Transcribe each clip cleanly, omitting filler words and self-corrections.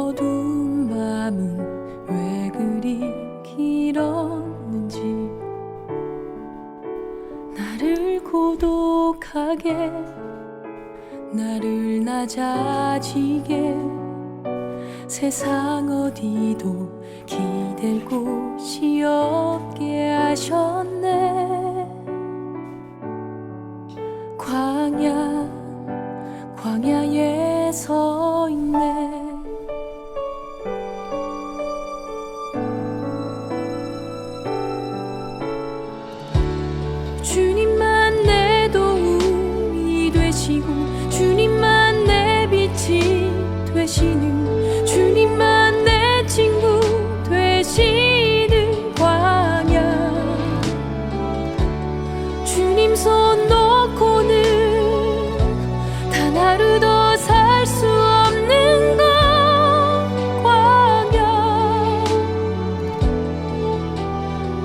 어두운 밤은 왜 그리 길었는지 나를 고독하게 나를 낮아지게 세상 어디도 기댈 곳이 없게 하셨네. 광야에 서 있네. 주님만 내 도움이 되시고 주님만 내 빛이 되시는 주님만 내 친구 되시는 광야. 주님 손 놓고는 단 하루도 살 수 없는 것.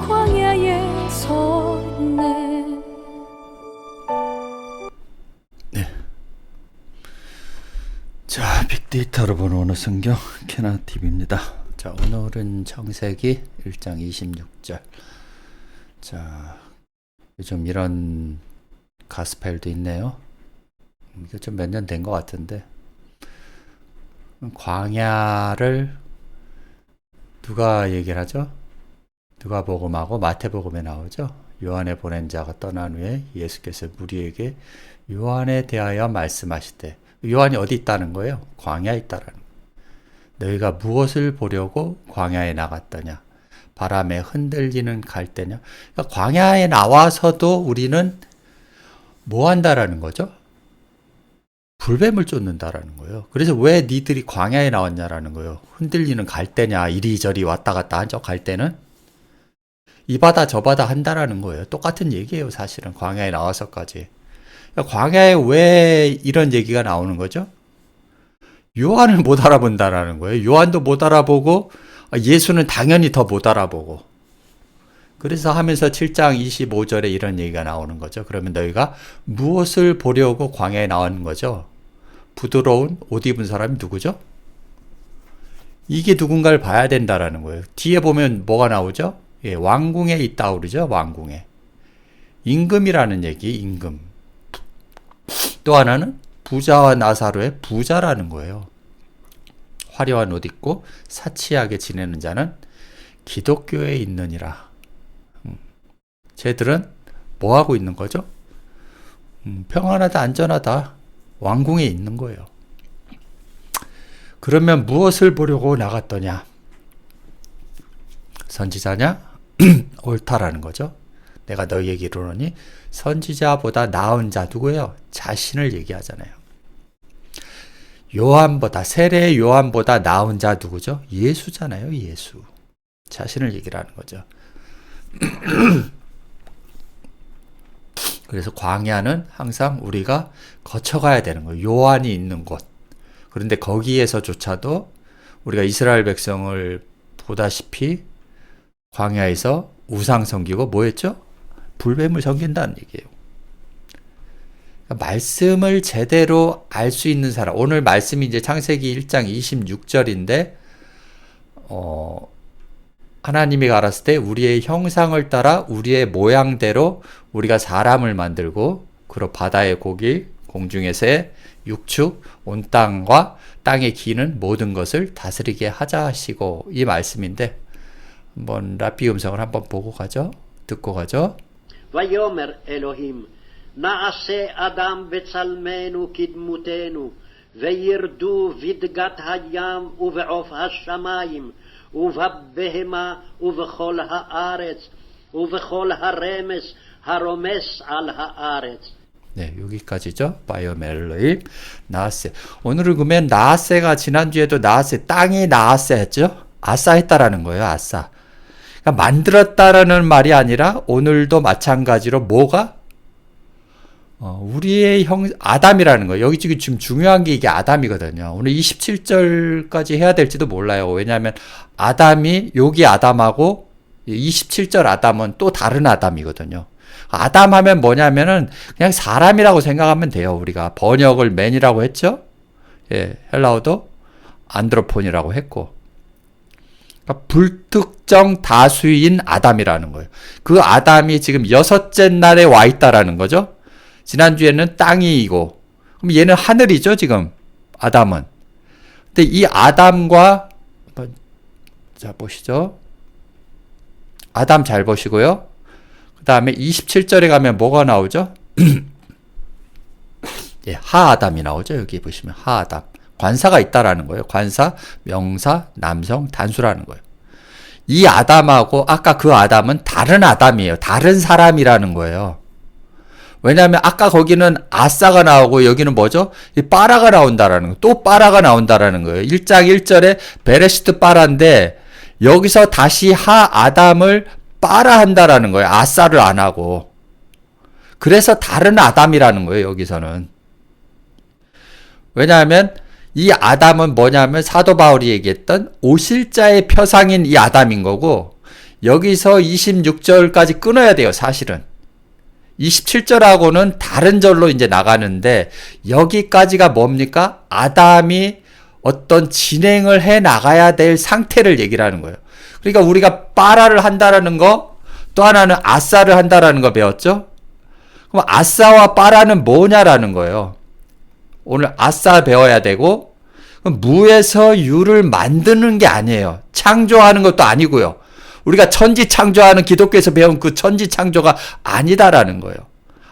광야에 서 있네. 네. 자, 빅데이터로 보는 오늘 성경 캐나TV입니다. 자, 오늘은 창세기 1장 26절. 자, 요즘 이런 가스펠도 있네요. 이게 좀 몇 년 된 것 같은데, 광야를 누가 얘기를 하죠? 누가복음하고 마태복음에 나오죠. 요한에 보낸 자가 떠난 후에 예수께서 무리에게 요한에 대하여 말씀하시되, 요한이 어디 있다는 거예요? 광야에 있다라는 거예요. 너희가 무엇을 보려고 광야에 나갔더냐? 바람에 흔들리는 갈대냐? 그러니까 광야에 나와서도 우리는 뭐 한다라는 거죠? 불뱀을 쫓는다라는 거예요. 그래서 왜 니들이 광야에 나왔냐라는 거예요. 흔들리는 갈대냐? 이리저리 왔다 갔다 한 저 갈대는 이 바다 저 바다 한다라는 거예요. 똑같은 얘기예요. 사실은 광야에 나와서까지. 그러니까 광야에 왜 이런 얘기가 나오는 거죠? 요한을 못 알아본다라는 거예요. 요한도 못 알아보고 예수는 당연히 더 못 알아보고. 그래서 하면서 7장 25절에 이런 얘기가 나오는 거죠. 그러면 너희가 무엇을 보려고 광야에 나온 거죠? 부드러운 옷 입은 사람이 누구죠? 이게 누군가를 봐야 된다라는 거예요. 뒤에 보면 뭐가 나오죠? 예, 왕궁에 있다 그러죠. 왕궁에. 임금이라는 얘기, 임금. 또 하나는 부자와 나사로의 부자라는 거예요. 화려한 옷 입고 사치하게 지내는 자는 기독교에 있느니라. 쟤들은 뭐 하고 있는 거죠? 평안하다, 안전하다. 왕궁에 있는 거예요. 그러면 무엇을 보려고 나갔더냐? 선지자냐? 옳다라는 거죠. 내가 너희에게 이르노니 선지자보다 나은 자 누구예요? 자신을 얘기하잖아요. 요한보다, 세례 요한보다 나은 자 누구죠? 예수잖아요. 예수. 자신을 얘기를 하는 거죠. 그래서 광야는 항상 우리가 거쳐가야 되는 거예요. 요한이 있는 곳. 그런데 거기에서조차도 우리가 이스라엘 백성을 보다시피 광야에서 우상 섬기고 뭐 했죠? 불뱀을 섬긴다는 얘기예요. 그러니까 말씀을 제대로 알 수 있는 사람. 오늘 말씀이 이제 창세기 1장 26절인데, 하나님이 가라사대 때 우리의 형상을 따라 우리의 모양대로 우리가 사람을 만들고 그로 바다의 고기, 공중의 새, 육축, 온 땅과 땅에 기는 모든 것을 다스리게 하자 하시고, 이 말씀인데 한번 라삐 음성을 한번 보고 가죠. 듣고 가죠. ויאמר אלוהים נעשה אדם בצלמנו כדמותנו וירדו בדגת הים ובעוף השמיים ובבהמה ובכל הארץ ובכל הרמס הרומס על הארץ. 네, 여기까지죠. 바이오멜로임 나아세. 오늘을 보면 나아세가 지난주에도 나아세, 땅이 나아세 했죠. 아싸 했다라는 거예요. 아싸. 그러니까 만들었다라는 말이 아니라 오늘도 마찬가지로 뭐가? 우리의 아담이라는 거예요. 여기 지금 중요한 게 이게 아담이거든요. 오늘 27절까지 해야 될지도 몰라요. 왜냐하면 아담이, 여기 아담하고 27절 아담은 또 다른 아담이거든요. 아담 하면 뭐냐면은 그냥 사람이라고 생각하면 돼요. 우리가 번역을 맨이라고 했죠. 예, 헬라어도 안드로폰이라고 했고, 그러니까 불특정 다수인 아담이라는 거예요. 그 아담이 지금 6째 날에 와 있다라는 거죠. 지난주에는 땅이고, 그럼 얘는 하늘이죠, 지금 아담은. 근데 이 아담과, 자 보시죠. 아담 잘 보시고요. 그 다음에 27절에 가면 뭐가 나오죠? 예, 하아담이 나오죠. 여기 보시면 하아담. 관사가 있다라는 거예요. 관사, 명사, 남성, 단수라는 거예요. 이 아담하고 아까 그 아담은 다른 아담이에요. 다른 사람이라는 거예요. 왜냐하면 아까 거기는 아싸가 나오고 여기는 뭐죠? 이 빠라가 나온다라는 거예요. 또 빠라가 나온다라는 거예요. 1장 1절에 베레시트 빠라인데 여기서 다시 하아담을 빠라 한다라는 거예요. 아싸를 안 하고. 그래서 다른 아담이라는 거예요. 여기서는. 왜냐하면 이 아담은 뭐냐면 사도 바울이 얘기했던 오실자의 표상인 이 아담인 거고, 여기서 26절까지 끊어야 돼요. 사실은 27절하고는 다른 절로 이제 나가는데, 여기까지가 뭡니까? 아담이 어떤 진행을 해 나가야 될 상태를 얘기를 하는 거예요. 그러니까 우리가 빠라를 한다라는 거, 또 하나는 아싸를 한다라는 거 배웠죠? 그럼 아싸와 빠라는 뭐냐라는 거예요. 오늘 아싸 배워야 되고, 무에서 유를 만드는 게 아니에요. 창조하는 것도 아니고요. 우리가 천지 창조하는 기독교에서 배운 그 천지 창조가 아니다라는 거예요.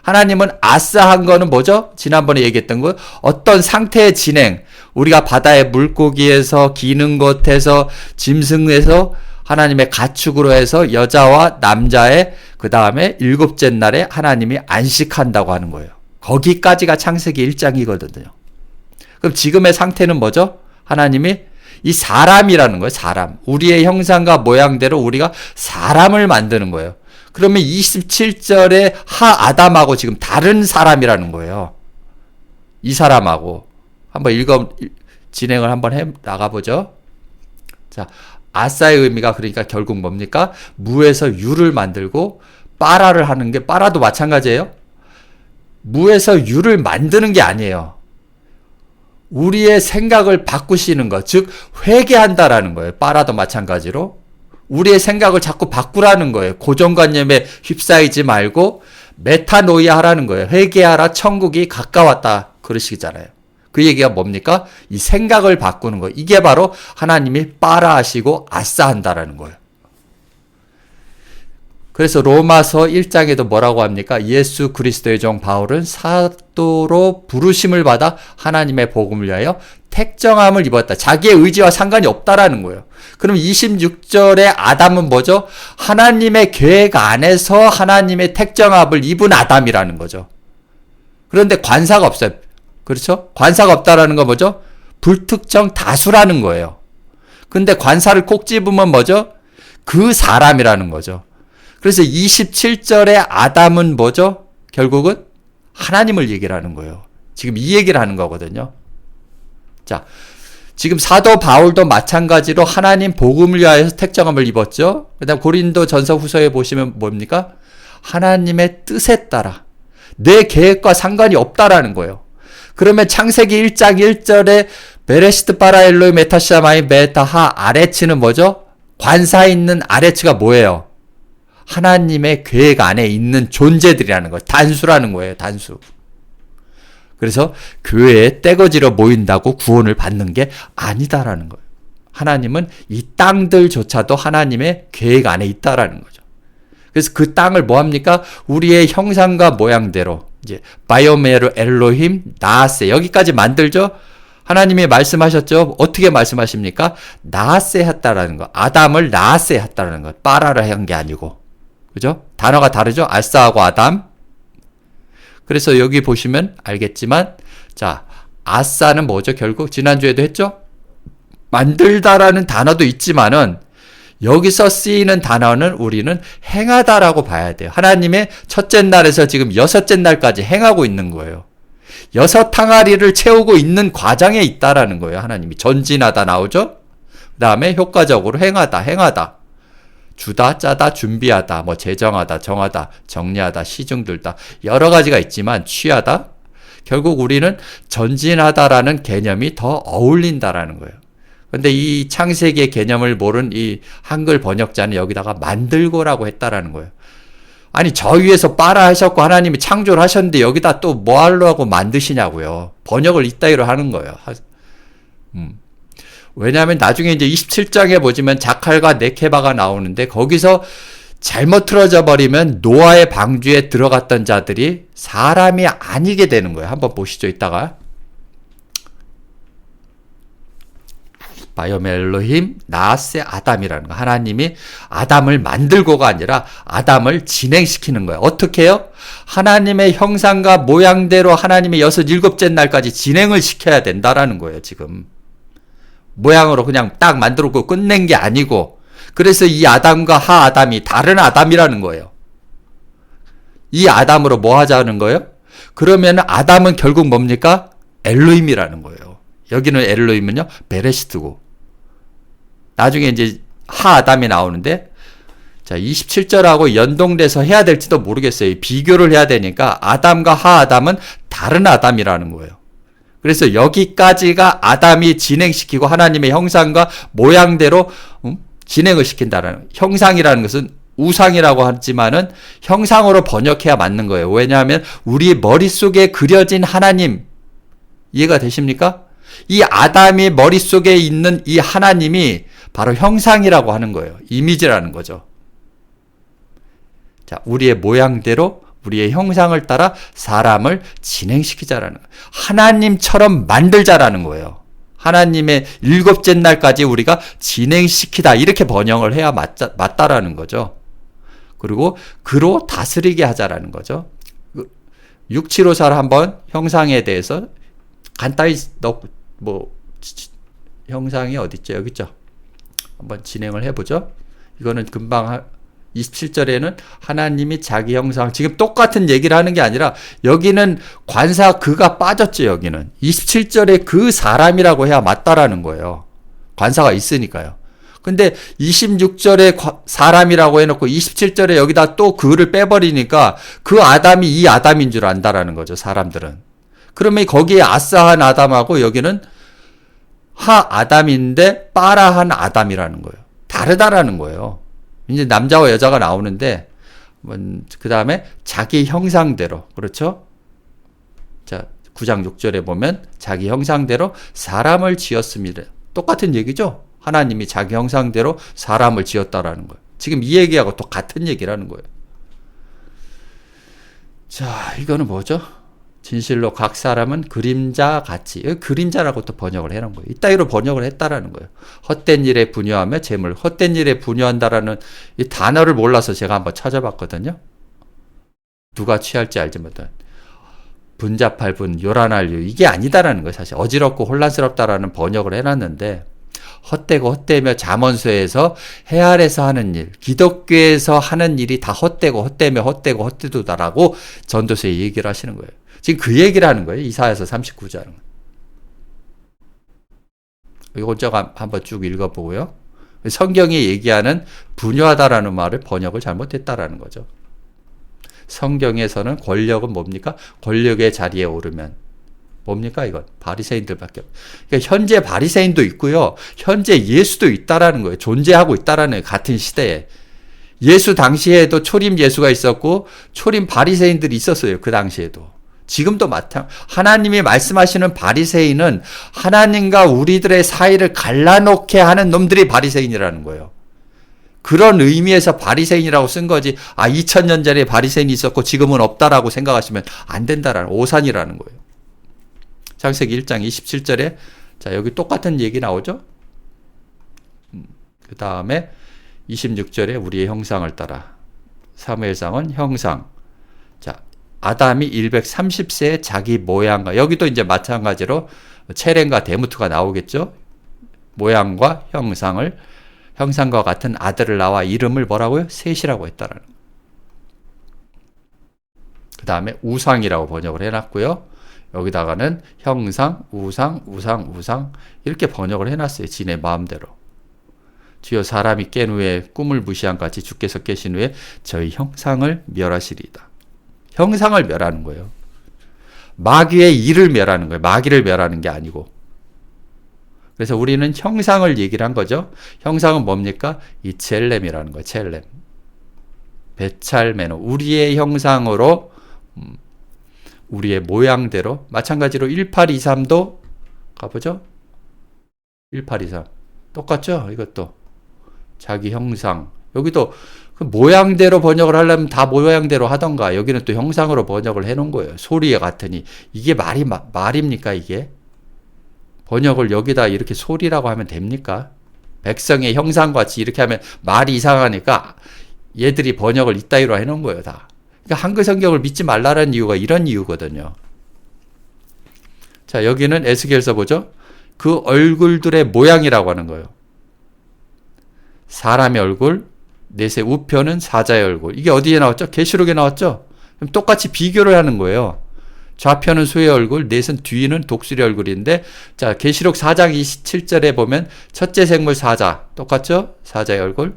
하나님은 아싸한 거는 뭐죠? 지난번에 얘기했던 거, 어떤 상태의 진행, 우리가 바다의 물고기에서 기는 것에서 짐승에서 하나님의 가축으로 해서 여자와 남자의 그 다음에 7째 날에 하나님이 안식한다고 하는 거예요. 거기까지가 창세기 1장이거든요. 그럼 지금의 상태는 뭐죠? 하나님이 이 사람이라는 거예요. 사람. 우리의 형상과 모양대로 우리가 사람을 만드는 거예요. 그러면 27절에 하아담하고 지금 다른 사람이라는 거예요. 이 사람하고. 한번 진행을 한번 해 나가보죠. 자, 아싸의 의미가 그러니까 결국 뭡니까? 무에서 유를 만들고 빠라를 하는 게, 빠라도 마찬가지예요. 무에서 유를 만드는 게 아니에요. 우리의 생각을 바꾸시는 것, 즉 회개한다라는 거예요. 빠라도 마찬가지로 우리의 생각을 자꾸 바꾸라는 거예요. 고정관념에 휩싸이지 말고 메타노이아 하라는 거예요. 회개하라, 천국이 가까웠다 그러시잖아요. 그 얘기가 뭡니까? 이 생각을 바꾸는 거. 이게 바로 하나님이 빠라하시고 아싸한다라는 거예요. 그래서 로마서 1장에도 뭐라고 합니까? 예수 그리스도의 종 바울은 사도로 부르심을 받아 하나님의 복음을 위하여 택정함을 입었다. 자기의 의지와 상관이 없다라는 거예요. 그럼 26절의 아담은 뭐죠? 하나님의 계획 안에서 하나님의 택정함을 입은 아담이라는 거죠. 그런데 관사가 없어요. 그렇죠? 관사가 없다라는 건 뭐죠? 불특정 다수라는 거예요. 근데 관사를 꼭 집으면 뭐죠? 그 사람이라는 거죠. 그래서 27절의 아담은 뭐죠? 결국은 하나님을 얘기를 하는 거예요. 지금 이 얘기를 하는 거거든요. 자, 지금 사도 바울도 마찬가지로 하나님 복음을 위하여서 택정함을 입었죠. 그 다음 고린도 전서 후서에 보시면 뭡니까? 하나님의 뜻에 따라 내 계획과 상관이 없다라는 거예요. 그러면 창세기 1장 1절에 베레시트 바라 엘로이 메타샤마이 메타하 아레츠는 뭐죠? 관사 있는 아레츠가 뭐예요? 하나님의 계획 안에 있는 존재들이라는 거예요. 단수라는 거예요. 단수. 그래서 교회에 떼거지로 모인다고 구원을 받는 게 아니다라는 거예요. 하나님은 이 땅들조차도 하나님의 계획 안에 있다라는 거죠. 그래서 그 땅을 뭐 합니까? 우리의 형상과 모양대로 이제 바이오메르 엘로힘 나아세 여기까지 만들죠. 하나님이 말씀하셨죠. 어떻게 말씀하십니까? 나아세 했다라는 거. 아담을 나아세 했다라는 거. 빠라를 한 게 아니고. 그죠? 단어가 다르죠? 아싸하고 아담. 그래서 여기 보시면 알겠지만, 자, 아싸는 뭐죠? 결국 지난주에도 했죠? 만들다라는 단어도 있지만은 여기서 쓰이는 단어는 우리는 행하다라고 봐야 돼요. 하나님의 첫째 날에서 지금 6째 날까지 행하고 있는 거예요. 6 항아리를 채우고 있는 과정에 있다라는 거예요. 하나님이 전진하다 나오죠? 그 다음에 효과적으로 행하다. 주다, 짜다, 준비하다, 뭐 제정하다, 정하다, 정리하다, 시중들다 여러 가지가 있지만 취하다. 결국 우리는 전진하다라는 개념이 더 어울린다라는 거예요. 근데 이 창세기의 개념을 모른 이 한글 번역자는 여기다가 만들고라고 했다라는 거예요. 아니, 저 위에서 빠라 하셨고 하나님이 창조를 하셨는데 여기다 또 뭐 하려고 만드시냐고요. 번역을 이따위로 하는 거예요. 왜냐하면 나중에 이제 27장에 보시면 자칼과 네케바가 나오는데 거기서 잘못 틀어져 버리면 노아의 방주에 들어갔던 자들이 사람이 아니게 되는 거예요. 한번 보시죠, 이따가. 바이오메 엘로힘 나아세 아담이라는 거. 하나님이 아담을 만들고가 아니라 아담을 진행시키는 거예요. 어떻게 해요? 하나님의 형상과 모양대로 하나님의 6, 7째 날까지 진행을 시켜야 된다라는 거예요, 지금. 모양으로 그냥 딱 만들고 끝낸 게 아니고, 그래서 이 아담과 하 아담이 다른 아담이라는 거예요. 이 아담으로 뭐 하자는 거예요? 그러면 아담은 결국 뭡니까? 엘로힘이라는 거예요. 여기는 엘로힘은요, 베레시트고. 나중에 이제 하 아담이 나오는데, 자, 27절하고 연동돼서 해야 될지도 모르겠어요. 비교를 해야 되니까 아담과 하 아담은 다른 아담이라는 거예요. 그래서 여기까지가 아담이 진행시키고 하나님의 형상과 모양대로 진행을 시킨다라는, 형상이라는 것은 우상이라고 하지만은 형상으로 번역해야 맞는 거예요. 왜냐하면 우리 머릿속에 그려진 하나님, 이해가 되십니까? 이 아담이 머릿속에 있는 이 하나님이 바로 형상이라고 하는 거예요. 이미지라는 거죠. 자, 우리의 모양대로 우리의 형상을 따라 사람을 진행시키자라는 거예요. 하나님처럼 만들자라는 거예요. 하나님의 7째 날까지 우리가 진행시키다, 이렇게 번역을 해야 맞다라는 거죠. 그리고 그로 다스리게 하자라는 거죠. 675살 한번 형상에 대해서 간단히 형상이 어디 있죠? 여기 있죠? 한번 진행을 해보죠. 이거는 금방 27절에는 하나님이 자기 형상, 지금 똑같은 얘기를 하는 게 아니라 여기는 관사 그가 빠졌죠. 여기는 27절에 그 사람이라고 해야 맞다라는 거예요. 관사가 있으니까요. 근데 26절에 사람이라고 해놓고 27절에 여기다 또 그를 빼버리니까 그 아담이 이 아담인 줄 안다라는 거죠. 사람들은. 그러면 거기에 아싸한 아담하고 여기는 하 아담인데 빠라한 아담이라는 거예요. 다르다라는 거예요. 이제 남자와 여자가 나오는데, 그 다음에 자기 형상대로, 그렇죠? 자, 9장 6절에 보면 자기 형상대로 사람을 지었습니다. 똑같은 얘기죠? 하나님이 자기 형상대로 사람을 지었다라는 거예요. 지금 이 얘기하고 또 같은 얘기라는 거예요. 자, 이거는 뭐죠? 진실로 각 사람은 그림자 같이, 그림자라고 또 번역을 해놓은 거예요. 이따위로 번역을 했다라는 거예요. 헛된 일에 분유하며 재물, 헛된 일에 분유한다라는 이 단어를 몰라서 제가 한번 찾아봤거든요. 누가 취할지 알지 못한 분자팔 분, 요란할 유, 이게 아니다라는 거예요. 사실 어지럽고 혼란스럽다라는 번역을 해놨는데, 헛되고 헛되며 잠언서에서 해 아래서 하는 일, 기독교에서 하는 일이 다 헛되고 헛되며 헛되고 헛되도다라고 전도서에 얘기를 하시는 거예요. 지금 그 얘기를 하는 거예요. 이사야서 39장은. 이거 제가 한번 쭉 읽어보고요. 성경이 얘기하는 분유하다라는 말을 번역을 잘못했다라는 거죠. 성경에서는 권력은 뭡니까? 권력의 자리에 오르면 뭡니까 이건? 바리새인들밖에 없어요. 그러니까 현재 바리새인도 있고요. 현재 예수도 있다라는 거예요. 존재하고 있다라는 거예요. 같은 시대에. 예수 당시에도 초림 예수가 있었고 초림 바리새인들이 있었어요. 그 당시에도. 지금도 하나님이 말씀하시는 바리새인은 하나님과 우리들의 사이를 갈라놓게 하는 놈들이 바리새인이라는 거예요. 그런 의미에서 바리새인이라고 쓴 거지, 2000년 전에 바리새인이 있었고 지금은 없다라고 생각하시면 안 된다라는, 오산이라는 거예요. 창세기 1장 27절에 자, 여기 똑같은 얘기 나오죠? 그 다음에 26절에 우리의 형상을 따라. 사무엘상은 형상. 자, 아담이 130세에 자기 모양과, 여기도 이제 마찬가지로 체렘과 데무트가 나오겠죠? 모양과 형상과 같은 아들을 낳아 이름을 뭐라고요? 셋이라고 했다라는. 그 다음에 우상이라고 번역을 해놨고요. 여기다가는 형상, 우상 이렇게 번역을 해놨어요. 지네 마음대로. 주여 사람이 깬 후에 꿈을 무시한 같이 주께서 깨신 후에 저희 형상을 멸하시리이다. 형상을 멸하는 거예요. 마귀의 일을 멸하는 거예요. 마귀를 멸하는 게 아니고. 그래서 우리는 형상을 얘기를 한 거죠. 형상은 뭡니까? 이 첼렘이라는 거예요. 첼렘. 베찰메노. 우리의 형상으로, 우리의 모양대로. 마찬가지로 1823도 가보죠. 1823. 똑같죠? 이것도. 자기 형상. 여기도 그 모양대로 번역을 하려면 다 모양대로 하던가. 여기는 또 형상으로 번역을 해놓은 거예요. 소리에 같으니. 이게 말입니까, 이게? 번역을 여기다 이렇게 소리라고 하면 됩니까? 백성의 형상같이 이렇게 하면 말이 이상하니까 얘들이 번역을 이따위로 해놓은 거예요, 다. 그러니까 한글 성경을 믿지 말라는 이유가 이런 이유거든요. 자, 여기는 에스겔서 보죠? 그 얼굴들의 모양이라고 하는 거예요. 사람의 얼굴, 넷의 우표는 사자의 얼굴. 이게 어디에 나왔죠? 계시록에 나왔죠? 그럼 똑같이 비교를 하는 거예요. 좌편은 소의 얼굴, 넷은 뒤는 독수리 얼굴인데, 자, 계시록 4장 27절에 보면 첫째 생물 사자, 똑같죠? 사자의 얼굴.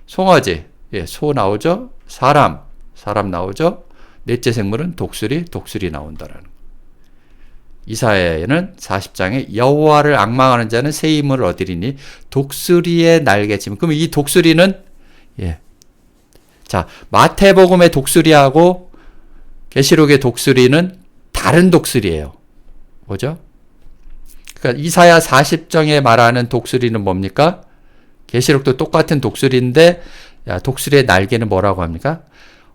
송아지, 예, 소 나오죠? 사람 나오죠? 넷째 생물은 독수리 나온다라는 거. 이사야에는 40장에 여호와를 앙망하는 자는 새 힘을 얻으리니 독수리의 날개침. 그럼 이 독수리는, 예. 자, 마태복음의 독수리하고 계시록의 독수리는 다른 독수리예요. 뭐죠? 그러니까 이사야 40장에 말하는 독수리는 뭡니까? 계시록도 똑같은 독수리인데, 야, 독수리의 날개는 뭐라고 합니까?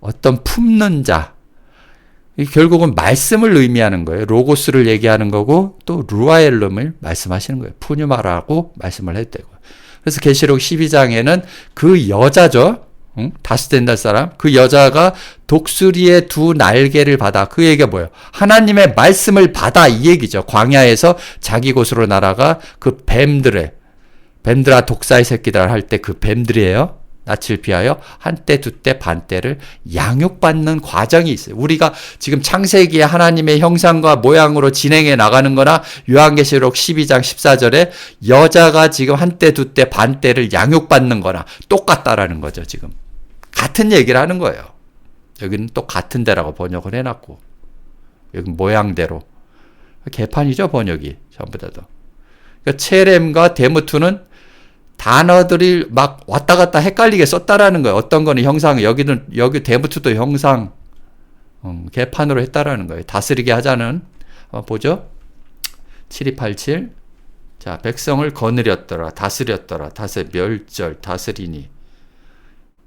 어떤 품는 자. 결국은 말씀을 의미하는 거예요. 로고스를 얘기하는 거고 또 루아엘름을 말씀하시는 거예요. 푸뉴마라고 말씀을 했대고. 그래서 계시록 12장에는 그 여자죠. 다시 된다 사람. 그 여자가 독수리의 두 날개를 받아. 그 얘기가 뭐예요? 하나님의 말씀을 받아, 이 얘기죠. 광야에서 자기 곳으로 날아가 그 뱀들아 독사의 새끼들 할 때 그 뱀들이에요. 낯을 피하여 한때 두때 반때를 양육받는 과정이 있어요. 우리가 지금 창세기에 하나님의 형상과 모양으로 진행해 나가는 거나 요한계시록 12장 14절에 여자가 지금 한때 두때 반때를 양육받는 거나 똑같다라는 거죠. 지금 같은 얘기를 하는 거예요. 여기는 또 같은 데라고 번역을 해놨고, 여기 모양대로 개판이죠, 번역이 전부 다도. 그러니까 체렘과 데무투는 단어들이 막 왔다 갔다 헷갈리게 썼다라는 거예요. 어떤 거는 형상, 여기 데무투도 형상, 개판으로 했다라는 거예요. 다스리게 하자는, 보죠? 7287. 자, 백성을 거느렸더라, 다스렸더라, 멸절, 다스리니.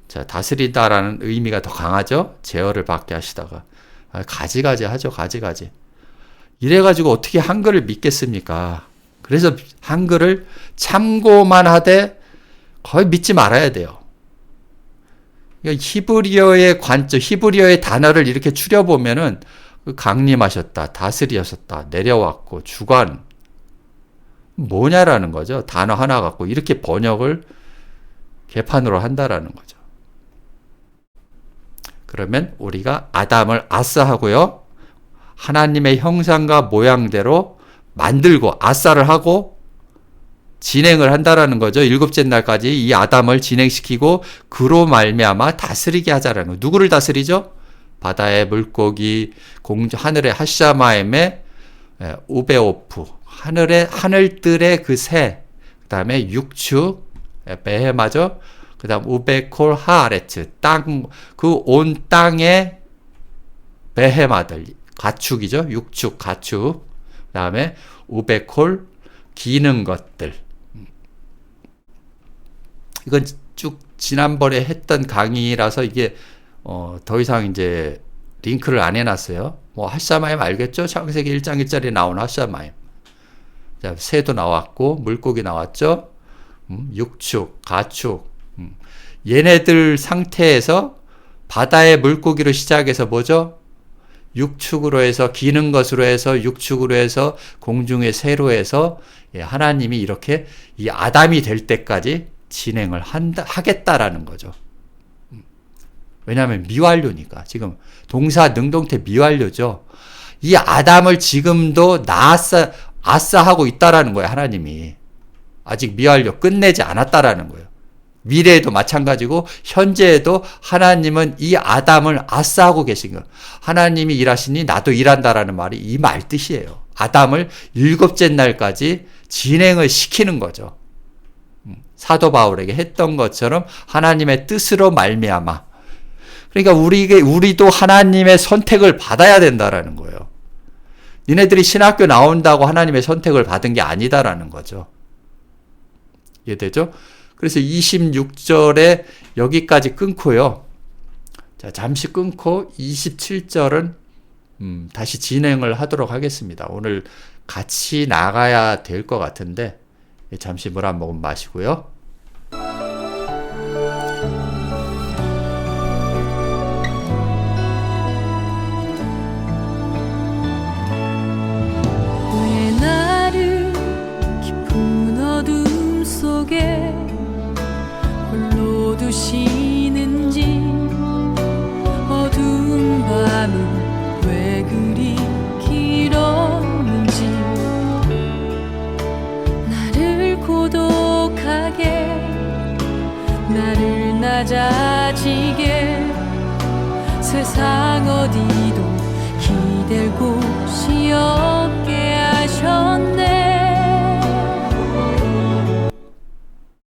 자, 다스리다라는 의미가 더 강하죠? 제어를 받게 하시다가. 가지가지 하죠, 가지가지. 이래가지고 어떻게 한글을 믿겠습니까? 그래서 한글을 참고만 하되 거의 믿지 말아야 돼요. 히브리어의 관점, 히브리어의 단어를 이렇게 추려보면은 강림하셨다, 다스리셨다, 내려왔고, 주관, 뭐냐라는 거죠. 단어 하나 갖고 이렇게 번역을 개판으로 한다라는 거죠. 그러면 우리가 아담을 아싸하고요, 하나님의 형상과 모양대로 만들고 아싸를 하고 진행을 한다라는 거죠. 일곱째 날까지 이 아담을 진행시키고 그로 말미암아 다스리게 하자라는 거예요. 누구를 다스리죠? 바다의 물고기, 하늘의 하샤마임의 우베오프, 하늘들의 그 새, 그 다음에 육축, 베헤마죠. 그 다음 우베콜 하아레츠, 그 온 땅의 베헤마들, 가축이죠. 육축, 가축. 그 다음에 우베콜, 기는 것들. 이건 쭉 지난번에 했던 강의라서 이게 더 이상 이제 링크를 안 해놨어요. 뭐 하샤마임 알겠죠? 창세기 1장 1절에 나온 하샤마임. 자, 새도 나왔고 물고기 나왔죠. 육축, 가축. 얘네들 상태에서 바다의 물고기로 시작해서 뭐죠? 육축으로 해서 기는 것으로 해서 육축으로 해서 공중의 새로 해서 하나님이 이렇게 이 아담이 될 때까지 진행을 하겠다라는 거죠. 왜냐하면 미완료니까. 지금 동사 능동태 미완료죠. 이 아담을 지금도 아싸하고 있다라는 거예요. 하나님이. 아직 미완료 끝내지 않았다라는 거예요. 미래에도 마찬가지고 현재에도 하나님은 이 아담을 아싸하고 계신 거예요. 하나님이 일하시니 나도 일한다라는 말이 이 말 뜻이에요. 아담을 일곱째 날까지 진행을 시키는 거죠. 사도 바울에게 했던 것처럼 하나님의 뜻으로 말미암아. 그러니까 우리도 하나님의 선택을 받아야 된다라는 거예요. 니네들이 신학교 나온다고 하나님의 선택을 받은 게 아니다라는 거죠. 이해되죠? 그래서 26절에 여기까지 끊고요. 자, 잠시 끊고 27절은 다시 진행을 하도록 하겠습니다. 오늘 같이 나가야 될 것 같은데 잠시 물 한 모금 마시고요.